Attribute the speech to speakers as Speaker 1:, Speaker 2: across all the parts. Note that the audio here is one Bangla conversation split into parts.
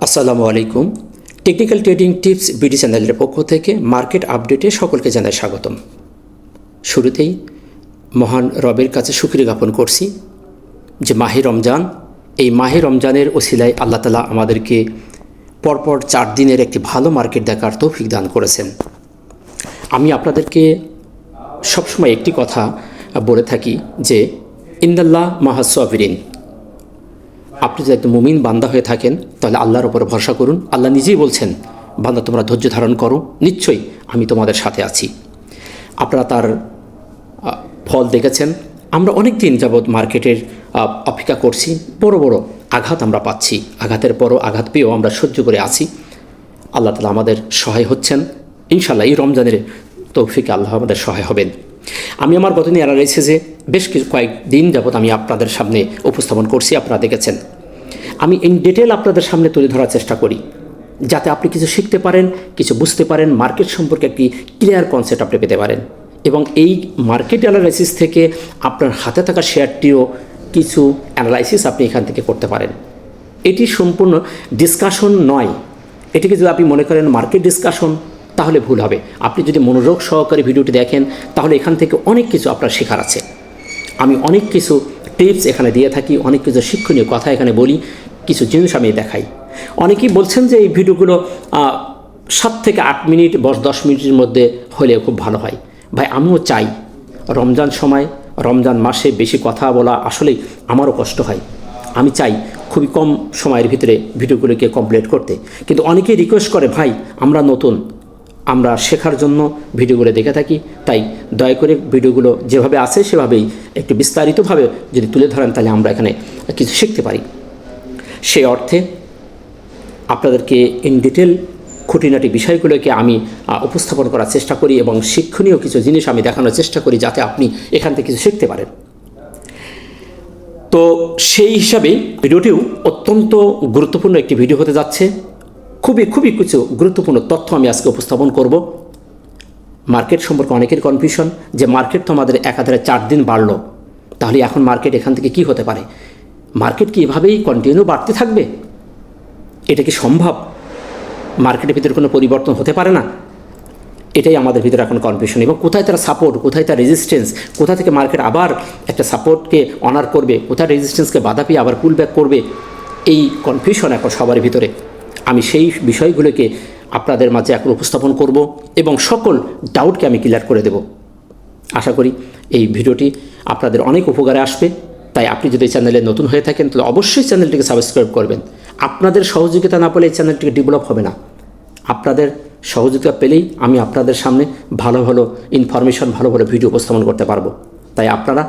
Speaker 1: আসসালামু আলাইকুম। টেকনিক্যাল ট্রেডিং টিপস বিডি চ্যানেলের পক্ষ থেকে মার্কেট আপডেটে সকলকে জানাই স্বাগতম। শুরুতেই মহান রবের কাছে শুকরিয়া জ্ঞাপন করছি যে মাহে রমজান, এই মাহে রমজানের ওসিলায় আল্লাহ তাআলা আমাদেরকে পরপর 4 দিনের একটি ভালো মার্কেট দেখার তৌফিক দান করেছেন। আমি আপনাদেরকে সবসময় একটি কথা বলে থাকি যে ইন্নাল্লাহ মা'আস সাবিরিন। আপনি যদি একজন মুমিন বান্দা হয়ে থাকেন তাহলে আল্লাহর উপর ভরসা করুন। আল্লাহ নিজেই বলছেন, বান্দা তোমরা ধৈর্য ধারণ করো, নিশ্চয়ই আমি তোমাদের সাথে আছি। আপনারা তার ফল দেখেছেন। আমরা অনেক দিন যাবৎ মার্কেটের অপেক্ষা করছি, বড় বড় আঘাত আমরা পাচ্ছি, আঘাতের পরও আঘাত পেয়েও আমরা সহ্য করে আছি। আল্লাহ তাআলা আমাদের সহায় হচ্ছেন। ইনশাআল্লাহ এই রমজানের তৌফিকে আল্লাহ আমাদের সহায় হবেন। আমি আমার গত নিয়ে অ্যানালাইসিসে বেশ কয়েকদিন যাবৎ আমি আপনাদের সামনে উপস্থাপন করছি, আপনারা দেখেছেন। আমি ইন ডিটেল আপনাদের সামনে তুলে ধরার চেষ্টা করি যাতে আপনি কিছু শিখতে পারেন, কিছু বুঝতে পারেন, মার্কেট সম্পর্কে একটি ক্লিয়ার কনসেপ্ট আপনি পেতে পারেন এবং এই মার্কেট অ্যানালাইসিস থেকে আপনার হাতে থাকা শেয়ারটিও কিছু অ্যানালাইসিস আপনি এখান থেকে করতে পারেন। এটি সম্পূর্ণ ডিসকাশন নয়। এটিকে যদি আপনি মনে করেন মার্কেট ডিসকাশন তাহলে ভুল হবে। আপনি যদি মনোযোগ সহকারে ভিডিওটি দেখেন তাহলে এখান থেকে অনেক কিছু আপনার শেখার আছে। আমি অনেক কিছু টিপস এখানে দিয়ে থাকি, অনেক কিছু শিক্ষণীয় কথা এখানে বলি, কিছু জিনিস আমি দেখাই। অনেকেই বলছেন যে এই ভিডিওগুলো 7 থেকে 8 মিনিট 10 মিনিটের মধ্যে হলে খুব ভালো হয়। ভাই, আমিও চাই রমজান সময়, রমজান মাসে বেশি কথা বলা আসলেই আমারও কষ্ট হয়। আমি চাই খুবই কম সময়ের ভিতরে ভিডিওগুলোকে কমপ্লিট করতে, কিন্তু অনেকেই রিকোয়েস্ট করে, ভাই আমরা নতুন, আমরা শেখার জন্য ভিডিওগুলো দেখে থাকি, তাই দয়া করে ভিডিওগুলো যেভাবে আছে সেভাবেই একটু বিস্তারিতভাবে যদি তুলে ধরেন তাহলে আমরা এখানে কিছু শিখতে পারি। সেই অর্থে আপনাদেরকে ইন ডিটেল খুঁটিনাটি বিষয়গুলোকে আমি উপস্থাপন করার চেষ্টা করি এবং শিক্ষণীয় কিছু জিনিস আমি দেখানোর চেষ্টা করি যাতে আপনি এখান থেকে কিছু শিখতে পারেন। তো সেই হিসাবে ভিডিওটিও অত্যন্ত গুরুত্বপূর্ণ একটি ভিডিও হতে যাচ্ছে। খুবই কিছু গুরুত্বপূর্ণ তথ্য আমি আজকে উপস্থাপন করব। মার্কেট সম্পর্কে অনেকের কনফিউশন যে মার্কেট তো আমাদের একাধারে 4 দিন বাড়লো, তাহলে এখন মার্কেট এখান থেকে কি হতে পারে? মার্কেট কি এভাবেই কন্টিনিউ বাড়তে থাকবে? এটা কি সম্ভব? মার্কেটের ভিতরে কোনো পরিবর্তন হতে পারে না? এটাই আমাদের ভিতরে এখন কনফিউশন। এবং কোথায় তারা সাপোর্ট, কোথায় তার রেজিস্ট্যান্স, কোথা থেকে মার্কেট আবার একটা সাপোর্টকে অনার করবে, কোথায় রেজিস্ট্যান্সকে বাধা পেয়ে আবার পুল ব্যাক করবে, এই কনফিউশন এখন সবার ভিতরে। আমি সেই বিষয়গুলোকে আপনাদের মাঝে এখন উপস্থাপন করব এবং সকল ডাউটকে আমি ক্লিয়ার করে দেব। আশা করি এই ভিডিওটি আপনাদের অনেক উপকারে আসবে। তাই আপনি যদি এই চ্যানেলে নতুন হয়ে থাকেন তাহলে অবশ্যই চ্যানেলটিকে সাবস্ক্রাইব করবেন। আপনাদের সহযোগিতা না পেলে এই চ্যানেলটিকে ডেভেলপ হবে না। আপনাদের সহযোগিতা পেলেই আমি আপনাদের সামনে ভালো ভালো ইনফরমেশন, ভালো ভালো ভিডিও উপস্থাপন করতে পারবো। তাই আপনারা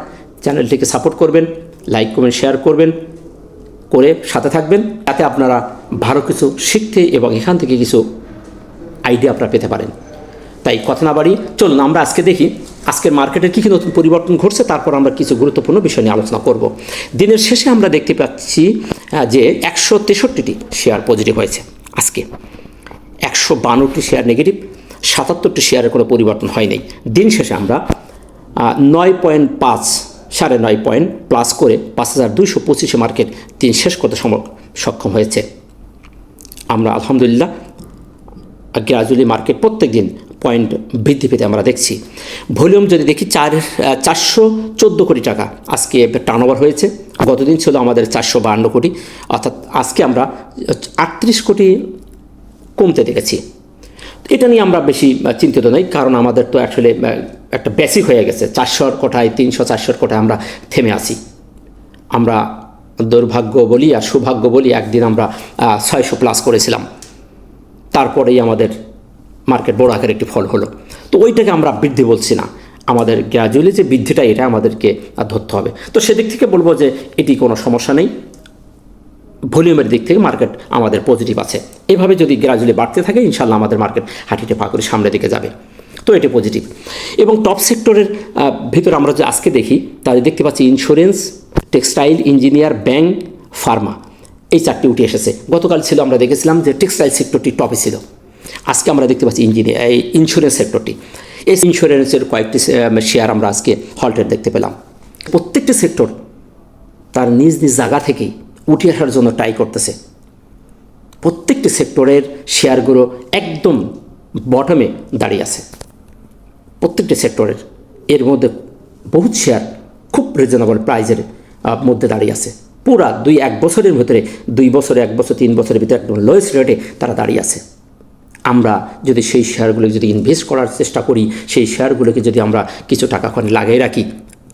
Speaker 1: চ্যানেলটিকে সাপোর্ট করবেন, লাইক কমেন্ট শেয়ার করবেন, করে সাথে থাকবেন, যাতে আপনারা ভালো কিছু শিখতে এবং এখান থেকে কিছু আইডিয়া আপনারা পেতে পারেন। তাই কথা না বাড়ি চলুন আমরা আজকে দেখি আজকের মার্কেটের কী কী নতুন পরিবর্তন ঘটছে, তারপর আমরা কিছু গুরুত্বপূর্ণ বিষয় নিয়ে আলোচনা করব। দিনের শেষে আমরা দেখতে পাচ্ছি যে 163টি শেয়ার পজিটিভ হয়েছে। আজকে 152টি শেয়ার নেগেটিভ, 77টি শেয়ারের কোনো পরিবর্তন হয়নি। দিন শেষে আমরা 9.5 9.5 পয়েন্ট প্লাস করে 5225 মার্কেট দিন শেষ করতে সক্ষম হয়েছে। আমরা আলহামদুলিল্লাহ গ্রাজুয়ালি মার্কেট প্রত্যেক দিন পয়েন্ট বৃদ্ধি পেতে আমরা দেখছি। ভলিউম যদি দেখি 414 কোটি টাকা আজকে টার্নওভার হয়েছে। গতদিন ছিল আমাদের 452 কোটি, অর্থাৎ আজকে আমরা 38 কোটি কমতে দেখেছি। এটা নিয়ে আমরা বেশি চিন্তিত নই, কারণ আমাদের তো অ্যাকচুয়ালি একটা বেসিক হয়ে গেছে। 400 কোটায় 300-400 কোটায় আমরা থেমে আছি। আমরা দুর্ভাগ্য বলি আর সৌভাগ্য বলি, একদিন আমরা 600 প্লাস করেছিলাম, তারপরেই আমাদের মার্কেট বড় আকারের একটি ফল হলো। তো ওইটাকে আমরা বৃদ্ধি বলছি না, আমাদের গ্র্যাজুয়ালি যে বৃদ্ধিটা এটা আমাদেরকে ধরতে হবে। তো সেদিক থেকে বলবো যে এটি কোনো সমস্যা নেই। ভলিউমের দিক থেকে মার্কেট আমাদের পজিটিভ আছে। এভাবে যদি গ্র্যাজুয়ালি বাড়তে থাকে ইনশাল্লাহ আমাদের মার্কেট হাঁটিতে পা করে সামনের দিকে যাবে। তো এটি পজিটিভ। এবং টপ সেক্টরের ভিতরে আমরা যে আজকে দেখি তাহলে দেখতে পাচ্ছি insurance, textile, engineer, bank, Pharma, এই 4টি উঠে এসেছে। গতকাল ছিল আমরা দেখেছিলাম যে টেক্সটাইল সেক্টরটি টপে ছিল। আজকে আমরা দেখতে পাচ্ছি ইন্স্যুরেন্স সেক্টরটি। এই ইন্স্যুরেন্সের কয়েকটি শেয়ার আমরা আজকে হল্টেড দেখতে পেলাম। প্রত্যেকটি সেক্টর তার নিজ নিজ জায়গা থেকেই উঠে আসার জন্য ট্রাই করতেছে। প্রত্যেকটি সেক্টরের শেয়ারগুলো একদম বটমে দাঁড়িয়ে আছে, প্রত্যেকটি সেক্টরের। এর মধ্যে বহুত শেয়ার খুব রিজনেবল প্রাইজের মধ্যে দাঁড়িয়ে আছে, পুরা 1 বছরের ভিতরে, 2 বছর, 1 বছর, 3 বছরের ভিতরে একদম লোয়েস্ট রেটে তারা দাঁড়িয়ে আছে। আমরা যদি সেই শেয়ারগুলো যদি ইনভেস্ট করার চেষ্টা করি, সেই শেয়ারগুলোকে যদি আমরা কিছু টাকা ওখানে লাগিয়ে রাখি,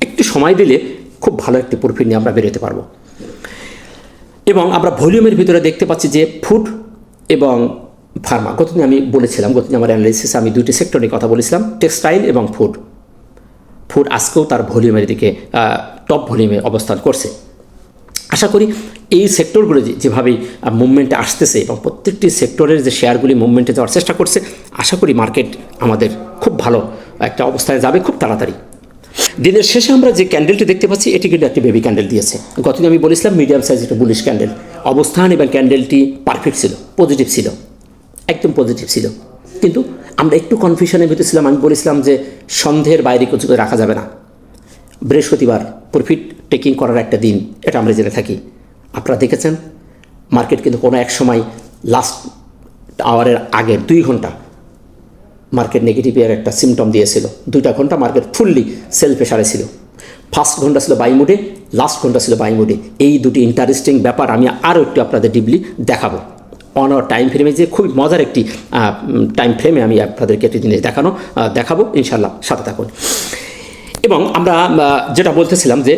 Speaker 1: একটু সময় দিলে খুব ভালো একটি প্রফিট নিয়ে আমরা বেরোতে পারবো। এবং আমরা ভলিউমের ভিতরে দেখতে পাচ্ছি যে ফুড এবং ফার্মা, গতদিন আমি বলেছিলাম, গতদিন আমার অ্যানালিসিসে আমি 2টি সেক্টর নিয়ে কথা বলেছিলাম, টেক্সটাইল এবং ফুড। ফুড আজকেও তার ভলিউমের দিকে টপ ভলিউমে অবস্থান করছে। আশা করি এই সেক্টরগুলো যেভাবেই মুভমেন্টে আসতেছে এবং প্রত্যেকটি সেক্টরের যে শেয়ারগুলি মুভমেন্টে যাওয়ার চেষ্টা করছে, আশা করি মার্কেট আমাদের খুব ভালো একটা অবস্থায় যাবে খুব তাড়াতাড়ি। দিনের শেষে আমরা যে ক্যান্ডেলটি দেখতে পাচ্ছি, এটি কিন্তু একটি বেবি ক্যান্ডেল দিয়েছে। গতদিন আমি বলেছিলাম মিডিয়াম সাইজ একটা বুলিশ ক্যান্ডেল অবস্থান, এবং ক্যান্ডেলটি পারফেক্ট ছিল, পজিটিভ ছিল, একদম পজিটিভ ছিল। কিন্তু আমরা একটু কনফিউশনের ভিতরে ছিলাম। আমি বলেছিলাম যে সন্ধ্যের বাইরে কিছু রাখা যাবে না, বৃহস্পতিবার প্রফিট টেকিং করার একটা দিন, এটা আমরা জেনে থাকি। আপনারা দেখেছেন মার্কেট কিন্তু কোনো এক সময় লাস্ট আওয়ারের আগের 2 ঘন্টা মার্কেট নেগেটিভের একটা সিমটম দিয়েছিল। 2টা ঘন্টা মার্কেট ফুললি সেল প্রেশারে ছিল। ফার্স্ট ঘন্টা ছিল বাই মুডে, লাস্ট ঘন্টা ছিল বাই মুডে। এই দুটি ইন্টারেস্টিং ব্যাপার আমি আরও একটু আপনাদের ডিপলি দেখাবো। অন আওয়ার টাইম ফ্রেমে যে খুবই মজার একটি টাইম ফ্রেমে আমি আপনাদেরকে একটি জিনিস দেখাবো, ইনশাল্লাহ সাথে থাকুন। এবং আমরা যেটা বলতেছিলাম যে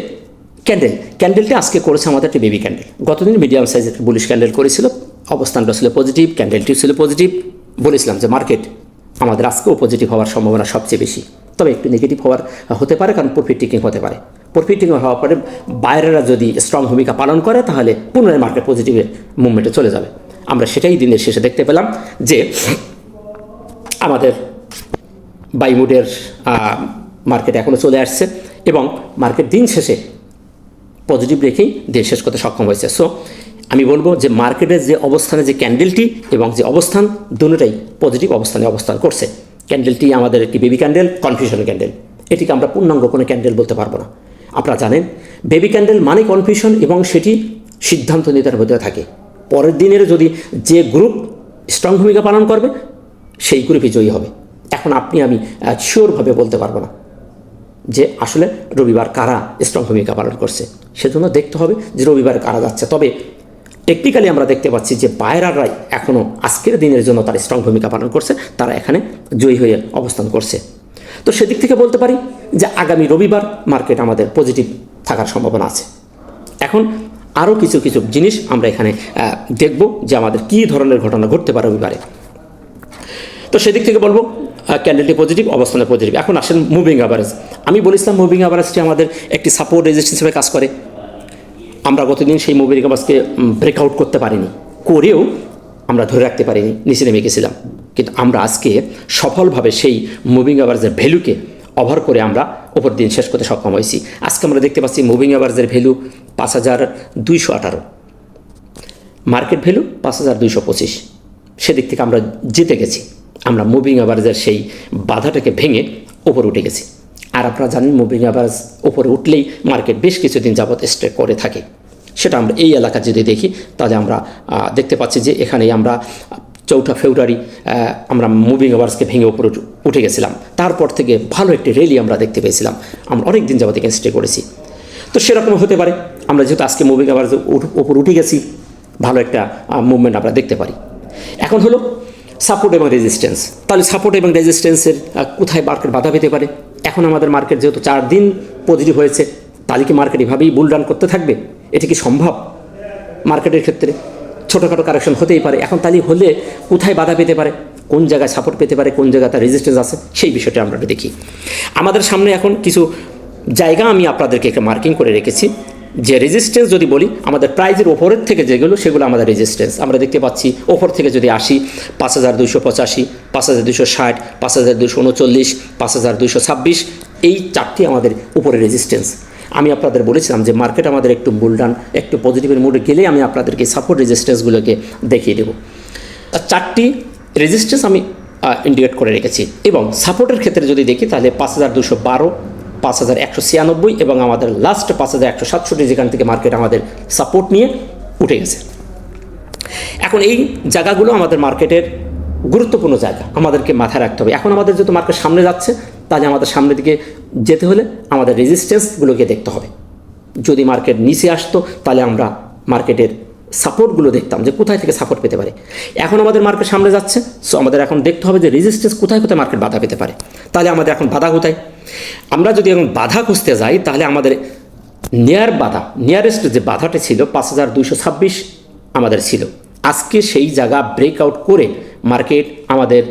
Speaker 1: ক্যান্ডেলটি আজকে করেছে আমাদের একটি বেবি ক্যান্ডেল। গতদিন মিডিয়াম সাইজের বুলিশ ক্যান্ডেল করেছিল, অবস্থানটা ছিল পজিটিভ, ক্যান্ডেলটিও ছিল পজিটিভ। বলেছিলাম যে মার্কেট আমাদের আজকেও পজিটিভ হওয়ার সম্ভাবনা সবচেয়ে বেশি, তবে একটু নেগেটিভ হতে পারে, কারণ প্রফিট টেকিং হতে পারে। প্রফিট টেকিং হওয়ার পরে বাইরেরা যদি স্ট্রং ভূমিকা পালন করে, তাহলে পুনরায় মার্কেট পজিটিভের মুভমেন্টে চলে যাবে। আমরা সেটাই দিনের শেষে দেখতে পেলাম যে আমাদের বাইমুডের মার্কেট এখনও চলে আসছে, এবং মার্কেট দিন শেষে পজিটিভ রেখেই দিন শেষ করতে সক্ষম হয়েছে। সো আমি বলবো যে মার্কেটের যে অবস্থানে যে ক্যান্ডেলটি এবং যে অবস্থান, দুটোটাই পজিটিভ অবস্থানে অবস্থান করছে। ক্যান্ডেলটি আমাদের একটি বেবি ক্যান্ডেল, কনফিউশনের ক্যান্ডেল। এটিকে আমরা পূর্ণাঙ্গ কোনো ক্যান্ডেল বলতে পারবো না। আপনারা জানেন বেবি ক্যান্ডেল মানে কনফিউশন, এবং সেটি সিদ্ধান্ত নিতে ভিতরে থাকে। পরের দিনের যদি যে গ্রুপ স্ট্রং ভূমিকা পালন করবে, সেই গ্রুপই জয়ী হবে। এখন আমি শিওরভাবে বলতে পারবো না যে আসলে রবিবার কারা স্ট্রং ভূমিকা পালন করছে, সেজন্য দেখতে হবে যে রবিবার কারা যাচ্ছে। তবে টেকনিক্যালি আমরা দেখতে পাচ্ছি যে বায়াররাই এখনও আজকের দিনের জন্য তারা স্ট্রং ভূমিকা পালন করছে, তারা এখানে জয়ী হয়ে অবস্থান করছে। তো সেদিক থেকে বলতে পারি যে আগামী রবিবার মার্কেট আমাদের পজিটিভ থাকার সম্ভাবনা আছে। এখন আরও কিছু জিনিস আমরা এখানে দেখব যে আমাদের কী ধরনের ঘটনা ঘটতে পারে রবিবারে। তো সেদিক থেকে বলবো ক্যান্ডেলটি পজিটিভ, অবস্থানে পজিটিভ। এখন আসেন মুভিং অ্যাভারেজ। আমি বলেছিলাম মুভিং অ্যাভারেজটি আমাদের একটি সাপোর্ট রেজিস্ট্যান্স হিসেবে কাজ করে। আমরা গতদিন সেই মুভিং অ্যাভারেজকে ব্রেকআউট করতে পারিনি, করেও আমরা ধরে রাখতে পারিনি, নিচে নেমে গেছিলাম। কিন্তু আমরা আজকে সফলভাবে সেই মুভিং অ্যাভারেজের ভ্যালুকে ওভার করে আমরা ওপর দিন শেষ করতে সক্ষম হয়েছি। আজকে আমরা দেখতে পাচ্ছি মুভিং অ্যাভারেজের ভ্যালু 5218, মার্কেট ভ্যালু 5225। সেদিক থেকে আমরা জিতে গেছি। আমরা মুভিং অ্যাভারেজের সেই বাধাটাকে ভেঙে ওপরে উঠে গেছি। আর আপনারা জানেন মুভিং অ্যাভারেজ ওপরে উঠলেই মার্কেট বেশ কিছুদিন যাবত স্টে করে থাকে। সেটা আমরা এই এলাকা যদি দেখি, তাহলে আমরা দেখতে পাচ্ছি যে এখানেই আমরা 4 ফেব্রুয়ারি আমরা মুভিং অ্যাভারেজকে ভেঙে উপরে উঠে গেছিলাম। তারপর থেকে ভালো একটি র্যালি আমরা দেখতে পেয়েছিলাম। আমরা অনেক দিন যাবত এখানে স্টে করেছি। তো সেরকম হতে পারে, আমরা যেহেতু আজকে মুভিং অ্যাভারেজ উপর উঠে গেছি, ভালো একটা মুভমেন্ট আমরা দেখতে পারি। এখন হলো সাপোর্ট এবং রেজিস্ট্যান্স। তাহলে সাপোর্ট এবং রেজিস্ট্যান্সের কোথায় মার্কেট বাধা পেতে পারে? এখন আমাদের মার্কেট যেহেতু 4 দিন পজিটিভ হয়েছে, তাহলে কি মার্কেট এভাবেই বুল রান করতে থাকবে? এটি কি সম্ভব? মার্কেটের ক্ষেত্রে ছোটোখাটো কারেকশন হতেই পারে। এখন তাহলে হলে কোথায় বাধা পেতে পারে, কোন জায়গায় সাপোর্ট পেতে পারে, কোন জায়গায় তার রেজিস্ট্যান্স আছে, সেই বিষয়টা আমরা দেখি। আমাদের সামনে এখন কিছু জায়গা আমি আপনাদেরকে একটা মার্কিং করে রেখেছি। যে রেজিস্ট্যান্স যদি বলি, আমাদের প্রাইজের ওপরের থেকে যেগুলো, সেগুলো আমাদের রেজিস্ট্যান্স। আমরা দেখতে পাচ্ছি ওপর থেকে যদি আসি 5285, 5260, 5239, 5226, এই 4টি আমাদের উপরে রেজিস্ট্যান্স। আমি আপনাদের বলেছিলাম যে মার্কেট আমাদের একটু বুলডান, একটু পজিটিভের মুডে গেলে আমি আপনাদেরকে সাপোর্ট রেজিস্ট্যান্সগুলোকে দেখিয়ে দেবো। 4টি রেজিস্ট্যান্স আমি ইন্ডিকেট করে রেখেছি। এবং সাপোর্টের ক্ষেত্রে যদি দেখি, তাহলে 5212, 5196 এবং আমাদের লাস্ট 5167, যেখান থেকে মার্কেট আমাদের সাপোর্ট নিয়ে উঠে গেছে। এখন এই জায়গাগুলো আমাদের মার্কেটের গুরুত্বপূর্ণ জায়গা, আমাদেরকে মাথায় রাখতে হবে। এখন আমাদের যেহেতু মার্কেট সামনে যাচ্ছে, তাহলে আমাদের সামনের দিকে যেতে হলে আমাদের রেজিস্ট্যান্সগুলোকে দেখতে হবে। যদি মার্কেট নিচে আসতো তাহলে আমরা মার্কেটের সাপোর্টগুলো দেখতাম যে কোথায় থেকে সাপোর্ট পেতে পারে। এখন আমাদের মার্কেট সামনে যাচ্ছে, সো আমাদের এখন দেখতে হবে যে রেজিস্ট্যান্স কোথায় কোথায় মার্কেট বাধা পেতে পারে। তাহলে আমাদের এখন বাধা কোথায়? আমরা যদি এখন বাধা খুঁজতে যাই, তাহলে আমাদের নিয়ারেস্ট যে বাধাটা ছিল 5226 আমাদের ছিল। আজকে সেই জায়গা ব্রেকআউট করে মার্কেট আমাদের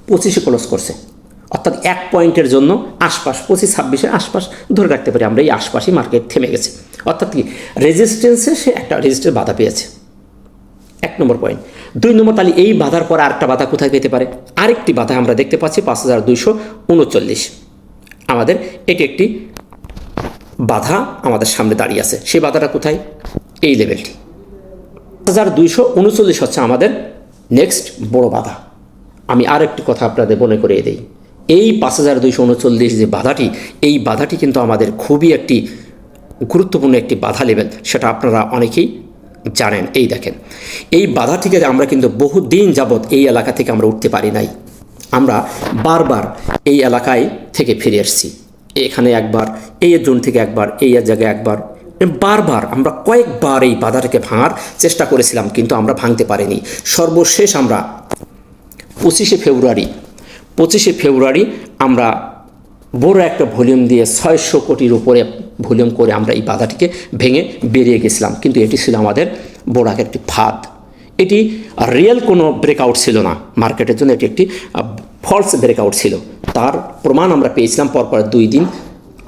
Speaker 1: 25-এ ক্লোজ করছে, অর্থাৎ 1 পয়েন্টের জন্য আশপাশ 25-26-এর আশপাশ ধরে রাখতে পারি আমরা। এই আশপাশই মার্কেট থেমে গেছে, অর্থাৎ কি রেজিস্ট্যান্সে সে একটা রেজিস্ট্যান্স বাধা পেয়েছে। 1 নম্বর পয়েন্ট। 2 নম্বর, তাহলে এই বাধার পর আরেকটা বাধা কোথায় পেতে পারে? আরেকটি বাধা আমরা দেখতে পাচ্ছি 5239 আমাদের এটি একটি বাধা আমাদের সামনে দাঁড়িয়ে আছে। সেই বাধাটা কোথায়? এই লেভেলটি 5239 হচ্ছে আমাদের নেক্সট বড় বাধা। আমি আর একটি কথা আপনাদের মনে করিয়ে দিই, এই 5239 যে বাধাটি, এই বাধাটি কিন্তু আমাদের খুবই একটি গুরুত্বপূর্ণ একটি বাধা লেভেল, সেটা আপনারা অনেকেই জানেন। এই দেখেন, এই বাধাটিকে আমরা কিন্তু বহুদিন যাবৎ এই এলাকা থেকে আমরা উঠতে পারি নাই। আমরা বারবার এই এলাকায় থেকে ফিরে এসেছি, এখানে একবার, এই জোন থেকে একবার, এই জায়গায় একবার, বারবার আমরা কয়েকবার এই বাধাটাকে ভাঙার চেষ্টা করেছিলাম, কিন্তু আমরা ভাঙতে পারিনি। সর্বশেষ আমরা 25শে ফেব্রুয়ারি আমরা বড় একটা ভলিউম দিয়ে 600 কোটির উপরে ভলিউম করে আমরা এই বাধাটিকে ভেঙে বেরিয়ে গেছিলাম, কিন্তু এটি ছিল আমাদের বড় একটি ফাঁদ। এটি রিয়েল কোনো ব্রেকআউট ছিল না মার্কেটের জন্য, এটি একটি ফলস ব্রেকআউট ছিল। তার প্রমাণ আমরা পেয়েছিলাম পরপর 2 দিন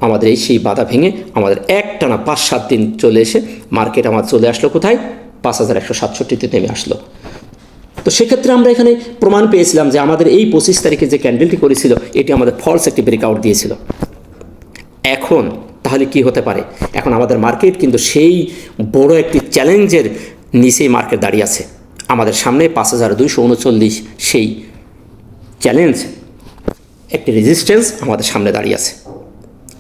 Speaker 1: আমাদের সেই বাধা ভেঙে আমাদের একটানা 5-7 দিন চলে এসে মার্কেট আমার চলে আসলো কোথায়? 5167-তে নেমে আসলো। তো সেক্ষেত্রে আমরা এখানে প্রমাণ পেয়েছিলাম যে আমাদের এই 25 তারিখে যে ক্যান্ডেলটি করেছিল এটি আমাদের ফলস একটি ব্রেকআউট দিয়েছিল। এখন তাহলে কি হতে পারে? এখন আমাদের মার্কেট কিন্তু সেই বড় একটি চ্যালেঞ্জের নিচেই মার্কেট দাঁড়িয়ে আছে। আমাদের সামনে 5239 সেই চ্যালেঞ্জ, একটি রেজিস্ট্যান্স আমাদের সামনে দাঁড়িয়ে আছে।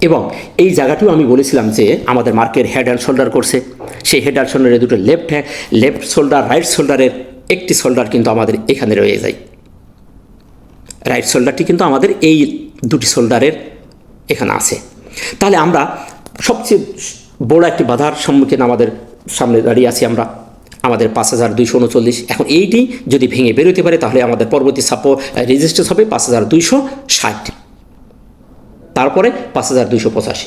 Speaker 1: এবং এই জায়গাটিও আমি বলেছিলাম যে আমাদের মার্কেট হেড অ্যান্ড শোল্ডার করছে। সেই হেড অ্যান্ড শোল্ডারের দুটো লেফট শোল্ডার, রাইট শোল্ডারের একটি শোল্ডার কিন্তু আমাদের এখানে রয়ে যায়। রাইট শোল্ডারটি কিন্তু আমাদের এই দুটি শোল্ডারের এখানে আছে। তাহলে আমরা সবচেয়ে বড় একটি বাধার সম্মুখীন আমাদের সামনে দাঁড়িয়ে আছি আমরা, আমাদের 5239। এখন এইটি যদি ভেঙে বেরোতে পারে তাহলে আমাদের পরবর্তী রেজিস্ট্যান্স হবে 5260, তারপরে 5285।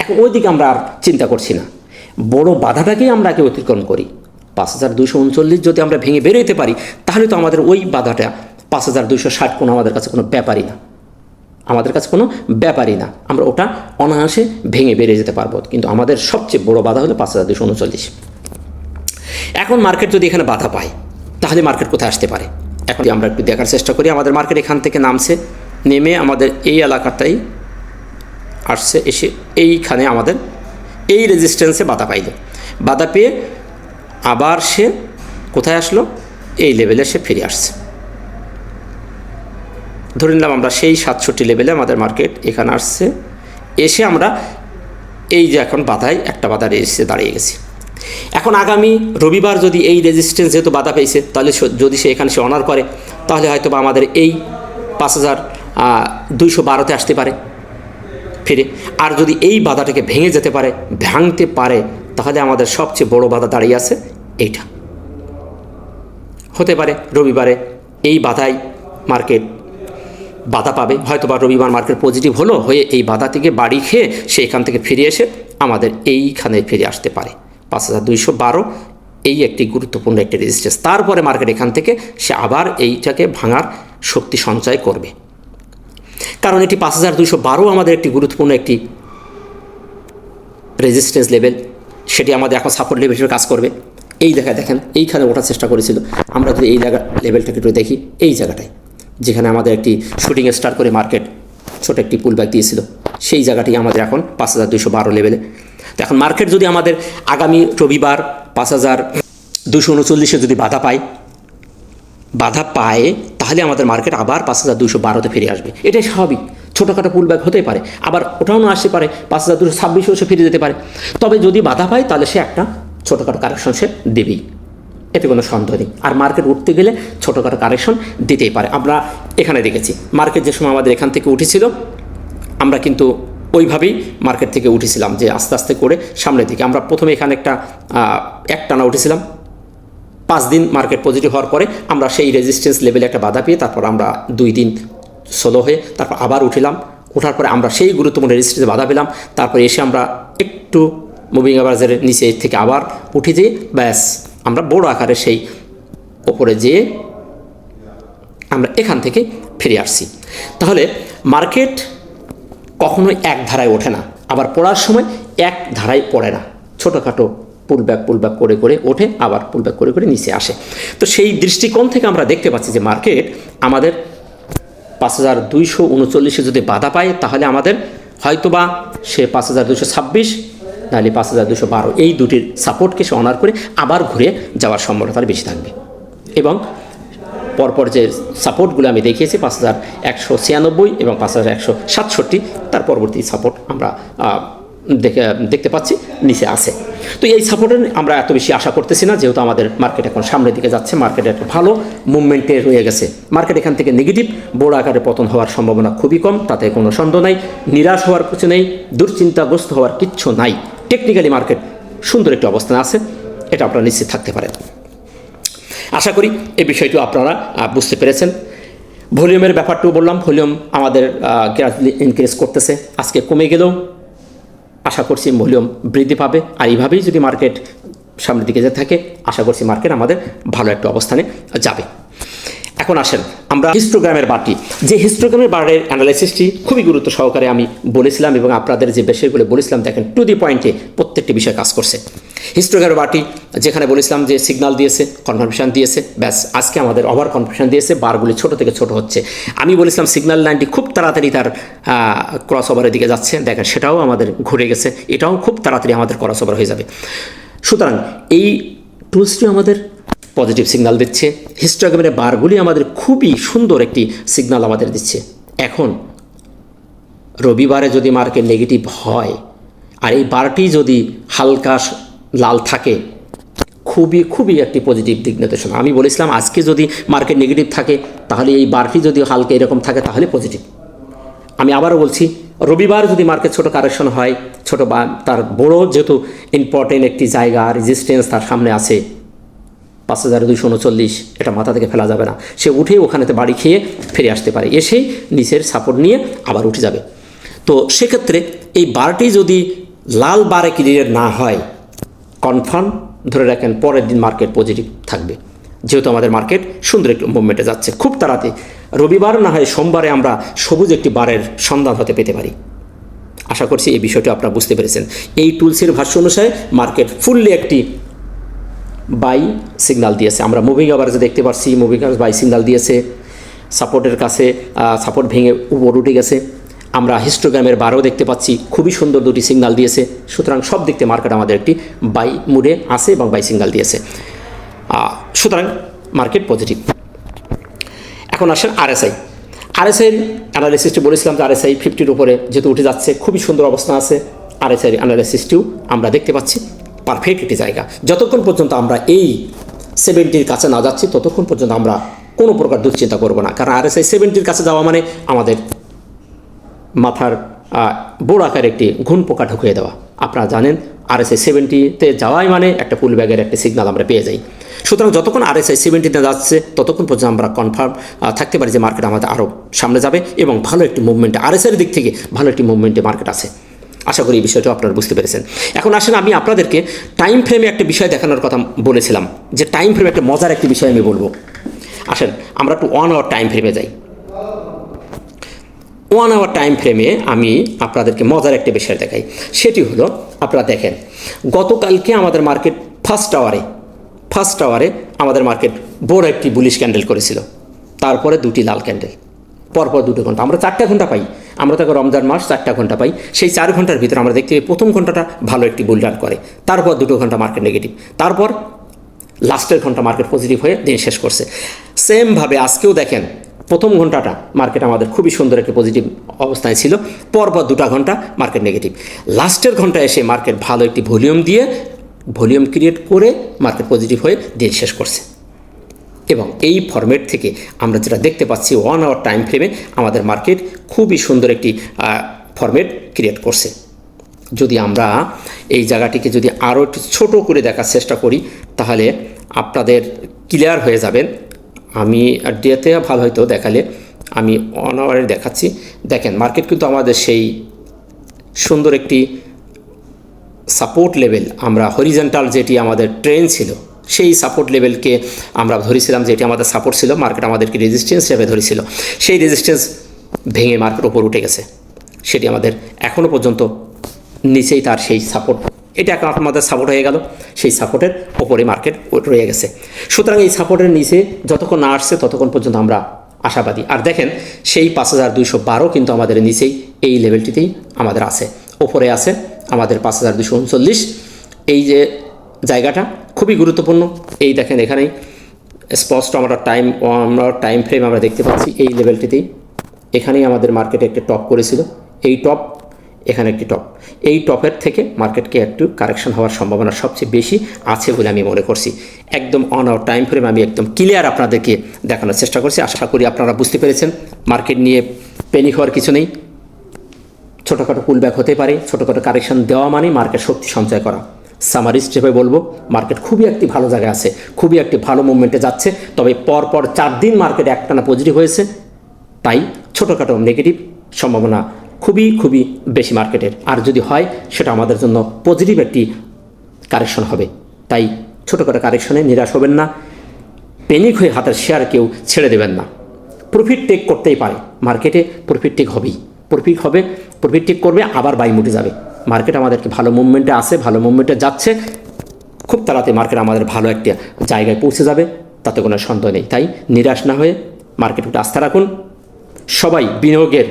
Speaker 1: এখন ওই দিকে আমরা আর চিন্তা করছি না, বড় বাধাটাকেই আমরা আগে অতিক্রম করি। 5239 যদি আমরা ভেঙে বেরোতে পারি তাহলে তো আমাদের ওই বাধাটা 5260 কোনো আমাদের কাছে কোনো ব্যাপারই না, আমরা ওটা অনায়াসে ভেঙে বেরিয়ে যেতে পারবো। কিন্তু আমাদের সবচেয়ে বড় বাধা হলো 5239। এখন মার্কেট যদি এখানে বাধা পায় তাহলে মার্কেট কোথায় আসতে পারে? এখন আমরা একটু দেখার চেষ্টা করি। আমাদের মার্কেট এখান থেকে নামছে, নেমে আমাদের এই এলাকাটাই আসছে, এসে এইখানে আমাদের এই রেজিস্ট্যান্সে বাধা পাইল। বাধা পেয়ে আবার সে কোথায় আসলো? এই লেভেলে সে ফিরে আসছে। ধরে নিলাম আমরা সেই 67 লেভেলে আমাদের মার্কেট এখানে আসছে, এসে আমরা এই যে এখন বাধায় একটা বাধা রেজিস্টে দাঁড়িয়ে গেছি। এখন আগামী রবিবার যদি এই রেজিস্ট্যান্স যেহেতু বাধা পেয়েছে, তাহলে যদি সে এখানে সে অনার করে তাহলে হয়তো বা আমাদের এই 5212-তে আসতে পারে ফিরে। আর যদি এই বাধাটাকে ভাঙতে পারে তাহলে আমাদের সবচেয়ে বড় বাধা দাঁড়িয়ে আছে এইটা। হতে পারে রবিবারে এই বাধায় মার্কেট বাধা পাবে, হয়তো বা রবিবার মার্কেট পজিটিভ হয়ে এই বাধা থেকে বাড়ি খেয়ে সে এখান থেকে ফিরে এসে আমাদের এইখানে ফিরে আসতে পারে। 5212 এই একটি গুরুত্বপূর্ণ একটি রেজিস্ট্যান্স। তারপরে মার্কেট এখান থেকে সে আবার এইটাকে ভাঙার শক্তি সঞ্চয় করবে, কারণ এটি 5212 আমাদের একটি গুরুত্বপূর্ণ একটি রেজিস্ট্যান্স লেভেল, সেটি আমাদের এখন সাপোর্ট লেভেল হিসেবে কাজ করবে। এই দেখেন এইখানে ওঠার চেষ্টা করেছিল। আমরা যদি এই লেভেলটাকে একটু দেখি, এই জায়গাটায় যেখানে আমাদের একটি শুটিং স্টার করে মার্কেট ছোট একটি পুল ব্যাক দিয়েছিল, সেই জায়গাটি আমাদের এখন 5212 লেভেলে। তো এখন মার্কেট যদি আমাদের আগামী রবিবার 5239-এ যদি বাধা পায় তাহলে আমাদের মার্কেট আবার 5212-তে ফিরে আসবে। এটাই স্বাভাবিক, ছোটোখাটো পুল ব্যাক হতেই পারে, আবার ওটাও না আসতে পারে, 5226-এও সে ফিরে যেতে পারে। তবে যদি বাধা পায় তাহলে সে একটা ছোটোখাটো কারেকশন সে দেবেই। এতে কোনো সন্দেহ নেই। আর মার্কেট উঠতে গেলে ছোটোখাটো কারেকশন দিতেই পারে। আমরা এখানে দেখেছি মার্কেট যে সময় আমাদের এখান থেকে উঠেছিল, আমরা কিন্তু ওইভাবেই মার্কেট থেকে উঠেছিলাম যে আস্তে আস্তে করে সামনের দিকে। আমরা প্রথমে এখানে একটানা উঠেছিলাম, 5 দিন মার্কেট পজিটিভ হওয়ার পরে আমরা সেই রেজিস্ট্যান্স লেভেলে একটা বাধা পেয়ে তারপর আমরা 2 দিন সোলো হয়ে তারপর আবার উঠিলাম। ওঠার পরে আমরা সেই গুরুত্বপূর্ণ রেজিস্ট্যান্সে বাধা পেলাম। তারপরে এসে আমরা একটু মুভিং অ্যাভারেজের নিচে থেকে আবার উঠে যেয়ে ব্যাস আমরা বড় আকারে সেই ওপরে যেয়ে আমরা এখান থেকে ফিরে আসছি। তাহলে মার্কেট কখনোই এক ধারায় ওঠে না, আবার পড়ার সময় এক ধারায় পড়ে না, ছোটোখাটো পুলব্যাক করে করে ওঠে, আবার পুলব্যাক করে করে নিচে আসে। তো সেই দৃষ্টিকোণ থেকে আমরা দেখতে পাচ্ছি যে মার্কেট আমাদের 5239 যদি বাধা পায় তাহলে আমাদের হয়তোবা সে 5226 নাহলে 5212 এই দুটির সাপোর্টকে সে অনার করে আবার ঘুরে যাওয়ার সম্ভাবনা বেশি থাকবে। এবং পরপর যে সাপোর্টগুলো আমি দেখিয়েছি 5196 এবং 5167, তার পরবর্তী সাপোর্ট আমরা দেখতে পাচ্ছি নিচে আছে। তো এই সাপোর্টের আমরা এত বেশি আশা করতেছি না, যেহেতু আমাদের মার্কেট এখন সামনের দিকে যাচ্ছে, মার্কেট একটা ভালো মুভমেন্টে রয়ে গেছে। মার্কেট এখান থেকে নেগেটিভ বড় আকারে পতন হওয়ার সম্ভাবনা খুবই কম, তাতে কোনো সন্দেহ নাই। নিরাশ হওয়ার কিছু নেই, দুশ্চিন্তাগ্রস্ত হওয়ার কিচ্ছু নাই। টেকনিক্যালি মার্কেট সুন্দর একটি অবস্থানে আছে, এটা আপনারা নিশ্চিত থাকতে পারেন। আশা করি এই বিষয়টি আপনারা বুঝতে পেরেছেন। ভলিউমের ব্যাপারটাও বললাম, ভলিউম আমাদের গ্রাজুয়ালি ইনক্রিজ করতেছে, আজকে কমে গেলেও আশা করছি ভলিউম বৃদ্ধি পাবে। আর এইভাবেই যদি মার্কেট সামনের দিকে যেতে থাকে আশা করছি মার্কেট আমাদের ভালো একটা অবস্থানে যাবে। এখন আসেন আমরা হিস্টোগ্রামের বারটি, যে হিস্টোগ্রামের বারের অ্যানালাইসিসটি খুবই গুরুত্ব সহকারে আমি বলেছিলাম এবং আপনাদের যে বিষয়গুলো বলেছিলাম দেখেন টু দি পয়েন্টে প্রত্যেকটি বিষয় কাজ করছে। হিস্টোগ্রামের বারটি যেখানে বলেছিলাম যে সিগন্যাল দিয়েছে, কনফার্মেশন দিয়েছে, ব্যাস আজকে আমাদের ওভার কনফার্মেশন দিয়েছে, বারগুলি ছোট থেকে ছোট হচ্ছে। আমি বলেছিলাম সিগন্যাল লাইনটি খুব তাড়াতাড়ি তার ক্রস ওভারের দিকে যাচ্ছে, দেখেন সেটাও আমাদের ঘুরে গেছে, এটাও খুব তাড়াতাড়ি আমাদের ক্রস ওভার হয়ে যাবে। সুতরাং এই টুলসটি আমাদের পজিটিভ সিগন্যাল দিচ্ছে, হিস্টোগ্রামের বারগুলি আমাদের খুবই সুন্দর একটি সিগন্যাল আমাদের দিচ্ছে। এখন রবিবারে যদি মার্কেট নেগেটিভ হয় আর এই বারটি যদি হালকা লাল থাকে, খুবই একটি পজিটিভ দিক নির্দেশনা। আমি বলেছিলাম আজকে যদি মার্কেট নেগেটিভ থাকে তাহলে এই বারটি যদি হালকা এরকম থাকে তাহলে পজিটিভ। আমি আবারও বলছি, রবিবার যদি মার্কেট ছোটো কারেকশন হয়, ছোটো বা তার বড় যেহেতু ইম্পর্টেন্ট একটি জায়গা রেজিস্ট্যান্স তার সামনে আছে 5239, এটা মাথা থেকে ফেলা যাবে না। সে উঠে ওখানেতে বাড়ি খেয়ে ফিরে আসতে পারে, এসেই নিচের সাপোর্ট নিয়ে আবার উঠে যাবে। তো সেক্ষেত্রে এই বারটি যদি লাল বারে ক্লিয়ার না হয় কনফার্ম ধরে রাখেন পরের দিন মার্কেট পজিটিভ থাকবে, যেহেতু আমাদের মার্কেট সুন্দর একটি মুভমেন্টে যাচ্ছে। খুব তাড়াতাড়ি রবিবার না হয় সোমবারে আমরা সবুজ একটি বারের সন্ধান হতে পেতে পারি। আশা করছি এই বিষয়টি আপনারা বুঝতে পেরেছেন। এই টুলসের ভাষ্য অনুসারে মার্কেট ফুললি একটি বাই সিগন্যাল দিয়েছে। আমরা মুভিং অ্যাভারেজে দেখতে পাচ্ছি মুভিং অ্যাভারেজ বাই সিগন্যাল দিয়েছে, সাপোর্টের কাছে সাপোর্ট ভেঙে উপর উঠে গেছে। আমরা হিস্টোগ্রামের বারও দেখতে পাচ্ছি, খুবই সুন্দর দুটি সিগন্যাল দিয়েছে। সুতরাং সব দিক থেকে মার্কেট আমাদের একটি বাই মুডে আছে এবং বাই সিগন্যাল দিয়েছে, সুতরাং মার্কেট পজিটিভ। এখন আসেন আরএসআই অ্যানালাইসিসটি বলেছিলাম যে আরএসআই 50-র উপরে যেহেতু উঠে যাচ্ছে, খুবই সুন্দর অবস্থা আছে। আরএসআই অ্যানালাইসিসটিও আমরা দেখতে পাচ্ছি পারফেক্ট একটি জায়গা। যতক্ষণ পর্যন্ত আমরা এই 70-র কাছে না যাচ্ছি ততক্ষণ পর্যন্ত আমরা কোনো প্রকার দুশ্চিন্তা করব না, কারণ আরএসআই 70-র কাছে যাওয়া মানে আমাদের মাথার বড় আকার একটি ঘুণ পোকা ঢুকিয়ে দেওয়া। আপনারা জানেন আরএসআই 70-তে যাওয়াই মানে একটা পুল ব্যাগের একটা সিগন্যাল আমরা পেয়ে যাই। সুতরাং যতক্ষণ আরএসআই 70-তে যাচ্ছে ততক্ষণ পর্যন্ত আমরা কনফার্ম থাকতে পারি যে মার্কেট আমাদের আরও সামনে যাবে এবং ভালো একটি মুভমেন্টে আরএসআইয়ের দিক থেকে ভালো একটি মুভমেন্টে মার্কেট আছে। আশা করি এই বিষয়টা আপনারা বুঝতে পেরেছেন। এখন আসেন আমি আপনাদেরকে টাইম ফ্রেমে একটা বিষয় দেখানোর কথা বলেছিলাম, যে টাইম ফ্রেমে একটা মজার একটি বিষয় আমি বলবো। আসেন আমরা একটু 1 আওয়ার টাইম ফ্রেমে যাই। 1 আওয়ার টাইম ফ্রেমে আমি আপনাদেরকে মজার একটা বিষয় দেখাই। সেটি হলো আপনারা দেখেন গতকালকে আমাদের মার্কেট ফার্স্ট আওয়ারে আমাদের মার্কেট বড় একটি বুলিশ ক্যান্ডেল করেছিল, তারপরে দুটি লাল ক্যান্ডেল, পরপর 2 ঘন্টা। আমরা 4টা ঘন্টা পাই, আমরা তাকে রমজান মাস 4টা ঘন্টা পাই। সেই 4 ঘন্টার ভিতরে আমরা দেখতে পাই প্রথম ঘন্টাটা ভালো একটি বুল রান করে, তারপর 2 ঘন্টা মার্কেট নেগেটিভ, তারপর লাস্টের ঘন্টা মার্কেট পজিটিভ হয়ে দিন শেষ করছে। সেমভাবে আজকেও দেখেন প্রথম ঘন্টাটা মার্কেট আমাদের খুবই সুন্দর একটি পজিটিভ অবস্থায় ছিল, পরপর 2 ঘন্টা মার্কেট নেগেটিভ, লাস্টের ঘন্টা এসে মার্কেট ভালো একটি ভলিউম দিয়ে ভলিউম ক্রিয়েট করে মার্কেট পজিটিভ হয়ে দিন শেষ করছে। এবং এই ফরম্যাট থেকে আমরা যেটা দেখতে পাচ্ছি 1 আওয়ার টাইম ফ্রেমে আমাদের মার্কেট খুবই সুন্দর একটি ফরম্যাট ক্রিয়েট করছে। যদি আমরা এই জায়গাটিকে যদি আরও একটু ছোটো করে দেখার চেষ্টা করি তাহলে আপনাদের ক্লিয়ার হয়ে যাবেন। আমি ডেতে ভালো হয়তো দেখালে আমি 1 আওয়ারে দেখাচ্ছি। দেখেন মার্কেট কিন্তু আমাদের সেই সুন্দর একটি সাপোর্ট লেভেল, আমরা হরিজন্টাল যেটি আমাদের ট্রেন ছিল সেই সাপোর্ট লেভেলকে আমরা ধরেছিলাম, যেটি আমাদের সাপোর্ট ছিল, মার্কেট আমাদেরকে রেজিস্ট্যান্স হিসেবে ধরেছিল, সেই রেজিস্ট্যান্স ভেঙে মার্কেট ওপর উঠে গেছে। সেটি আমাদের এখনও পর্যন্ত নিচেই তার সেই সাপোর্ট, এটা এখন আমাদের সাপোর্ট হয়ে গেল, সেই সাপোর্টের ওপরে মার্কেট রয়ে গেছে। সুতরাং এই সাপোর্টের নিচে যতক্ষণ না আসছে ততক্ষণ পর্যন্ত আমরা আশাবাদী। আর দেখেন সেই 5212 কিন্তু আমাদের নিচেই এই লেভেলটিতেই আমাদের আছে, ওপরে আছে আমাদের 5239। এই যে জায়গাটা খুবই গুরুত্বপূর্ণ। এই দেখেন এখানেই স্পষ্ট আমরা টাইম ফ্রেম আমরা দেখতে পাচ্ছি এই লেভেলটিতেই, এখানেই আমাদের মার্কেটে একটি টপ করেছিল, এই টপ, এখানে একটি টপ, এই টপের থেকে মার্কেটকে একটু কারেকশন হওয়ার সম্ভাবনা সবচেয়ে বেশি আছে বলে আমি মনে করছি। একদম অন আওয়ার টাইম ফ্রেম আমি একদম ক্লিয়ার আপনাদেরকে দেখানোর চেষ্টা করছি। আশা করি আপনারা বুঝতে পেরেছেন। মার্কেট নিয়ে প্যানিক হওয়ার কিছু নেই। ছোটোখাটো পুলব্যাক হতে পারে, ছোটোখাটো কারেকশন দেওয়া মানে মার্কেট শক্তি সঞ্চয় করা। সামারি স্টেপে বলবো মার্কেট খুবই একটি ভালো জায়গায় আছে, খুবই একটি ভালো মুভমেন্টে যাচ্ছে। তবে পরপর 4 দিন মার্কেট একটানা পজিটিভ হয়েছে, তাই ছোটোখাটো নেগেটিভ সম্ভাবনা খুবই বেশি মার্কেটের। আর যদি হয় সেটা আমাদের জন্য পজিটিভ একটি কারেকশন হবে। তাই ছোটোখাটো কারেকশনে নিরাশ হবেন না, প্যানিক হয়ে হাতের শেয়ার কেউ ছেড়ে দেবেন না। প্রফিট টেক করতেই পারে, মার্কেটে প্রফিট টেক হবেই, প্রফিট টেক করবে, আবার বাই মুটে যাবে। মার্কেট আমাদেরকে ভালো মুভমেন্টে আসে, ভালো মুভমেন্টে যাচ্ছে, খুব তাড়াতাড়ি মার্কেট আমাদের ভালো একটা জায়গায় পৌঁছে যাবে, তাতে কোনো সন্দেহ নেই। তাই নিরাশ না হয়ে মার্কেটে একটু আস্থা রাখুন। সবাই বিনিয়োগের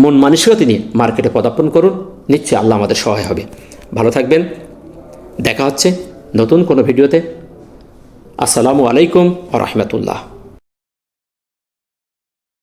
Speaker 1: মন মানসিকতা নিয়ে মার্কেটে পদার্পণ করুন, নিশ্চয়ই আল্লাহ আমাদের সহায় হবে। ভালো থাকবেন, দেখা হচ্ছে নতুন কোনো ভিডিওতে। আসসালামু আলাইকুম ওয়া রাহমাতুল্লাহ।